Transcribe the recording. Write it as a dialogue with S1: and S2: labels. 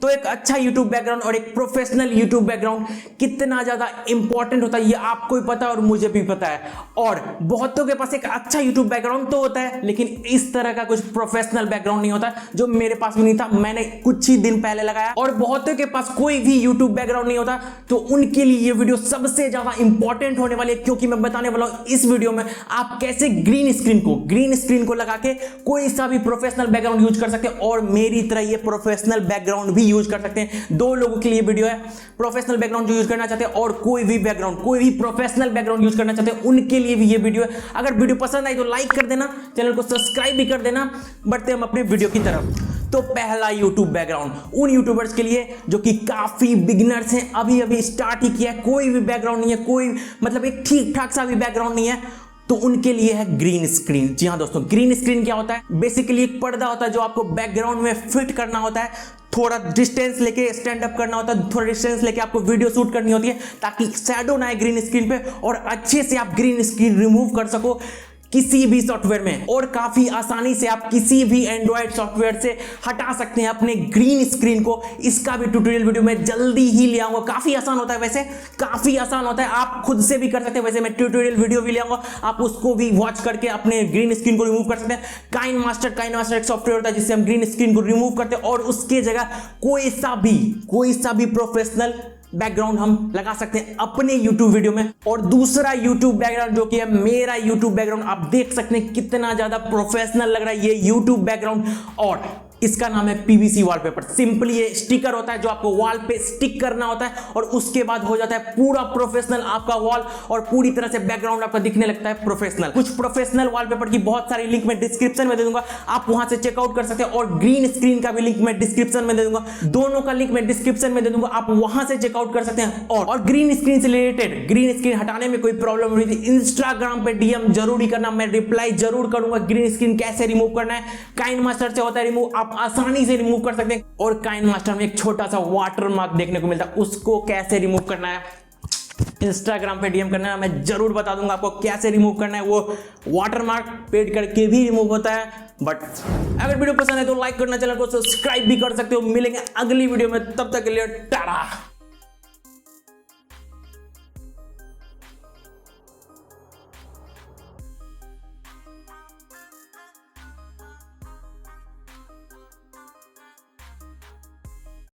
S1: तो एक अच्छा यूट्यूब बैकग्राउंड और एक प्रोफेशनल यूट्यूब बैकग्राउंड कितना ज्यादा इंपॉर्टेंट होता है ये आपको भी पता है और मुझे भी पता है। और बहुतों के पास एक अच्छा यूट्यूब बैकग्राउंड तो होता है, लेकिन इस तरह का कुछ प्रोफेशनल बैकग्राउंड नहीं होता, जो मेरे पास भी नहीं था। मैंने कुछ ही दिन पहले लगाया। और बहुतों के पास कोई भी यूट्यूब बैकग्राउंड नहीं होता, तो उनके लिए ये वीडियो सबसे ज्यादा इंपॉर्टेंट होने वाली है, क्योंकि मैं बताने वाला हूं इस वीडियो में आप कैसे ग्रीन स्क्रीन को लगा के कोई सा भी प्रोफेशनल बैकग्राउंड यूज कर सकते हैं, और मेरी तरह ये प्रोफेशनल बैकग्राउंड भी यूज कर सकते हैं। दो लोगों के लिए वीडियो है, प्रोफेशनल बैकग्राउंड जो यूज करना चाहते हैं और कोई भी प्रोफेशनल बैकग्राउंड यूज करना चाहते हैं, उनके लिए भी ये वीडियो है। अगर वीडियो पसंद आई तो लाइक कर देना, चैनल को सब्सक्राइब भी कर देना। बढ़ते हम अपने वीडियो की तरफ। तो पहला यूट्यूब बैकग्राउंड उन यूट्यूबर्स के लिए जो कि काफी बिगिनर्स हैं, अभी अभी स्टार्ट ही किया है, कोई भी बैकग्राउंड नहीं है, कोई मतलब एक ठीक ठाक सा भी बैकग्राउंड नहीं है, तो उनके लिए है ग्रीन स्क्रीन। जी हाँ दोस्तों, ग्रीन स्क्रीन क्या होता है? बेसिकली एक पर्दा होता है जो आपको बैकग्राउंड में फिट करना होता है, थोड़ा डिस्टेंस लेके स्टैंड अप करना होता है, थोड़ा डिस्टेंस लेके आपको वीडियो शूट करनी होती है ताकि शैडो ना आए ग्रीन स्क्रीन पे, और अच्छे से आप ग्रीन स्क्रीन रिमूव कर सको किसी भी सॉफ्टवेयर में, और काफी आसानी से आप किसी भी एंड्रॉइड सॉफ्टवेयर से हटा सकते हैं अपने ग्रीन स्क्रीन को। इसका भी ट्यूटोरियल वीडियो मैं जल्दी ही ले आऊंगा। काफी आसान होता है, वैसे काफी आसान होता है, आप खुद से भी कर सकते हैं। वैसे मैं ट्यूटोरियल वीडियो भी ले आऊंगा, आप उसको भी वॉच करके अपने ग्रीन स्क्रीन को रिमूव कर सकते हैं। काइन मास्टर एक सॉफ्टवेयर होता है जिससे हम ग्रीन स्क्रीन को रिमूव करते हैं, और उसके जगह कोई सा भी प्रोफेशनल बैकग्राउंड हम लगा सकते हैं अपने YouTube वीडियो में। और दूसरा YouTube बैकग्राउंड जो कि है मेरा YouTube बैकग्राउंड, आप देख सकते हैं कितना ज्यादा प्रोफेशनल लग रहा है ये YouTube बैकग्राउंड, और इसका नाम है पीवीसी वॉलपेपर। सिंपली ये स्टिकर होता है जो आपको वॉल पे स्टिक करना होता है, और उसके बाद हो जाता है पूरा प्रोफेशनल आपका वॉल, और पूरी तरह से बैकग्राउंड आपका दिखने लगता है प्रोफेशनल। कुछ प्रोफेशनल वॉलपेपर की बहुत सारी लिंक मैं डिस्क्रिप्शन में दे दूंगा, आप वहां से चेकआउट कर सकते हैं, और ग्रीन स्क्रीन का भी लिंक मैं डिस्क्रिप्शन में दे दूंगा। दोनों का लिंक मैं डिस्क्रिप्शन में दे दूंगा, आप वहां से चेकआउट कर सकते हैं। और ग्रीन स्क्रीन से रिलेटेड, ग्रीन स्क्रीन हटाने में कोई प्रॉब्लम हो रही थी, इंस्टाग्राम पे डीएम जरूरी करना, मैं रिप्लाई जरूर करूंगा। ग्रीन स्क्रीन कैसे रिमूव करना है, काइन मास्टर से होता है रिमूव, आप आसानी से रिमूव कर सकते हैं। और काइन मास्टर में एक छोटा सा वाटर मार्क देखने को मिलता है, उसको कैसे रिमूव करना है इंस्टाग्राम पे डीएम करना है, मैं जरूर बता दूंगा आपको कैसे रिमूव करना है। वो वाटर मार्क पेड करके भी रिमूव होता है। बट अगर वीडियो पसंद है तो लाइक करना, चैनल को सब्सक्राइब भी कर सकते हो। मिलेंगे अगली वीडियो में, तब तक के लिए टाटा।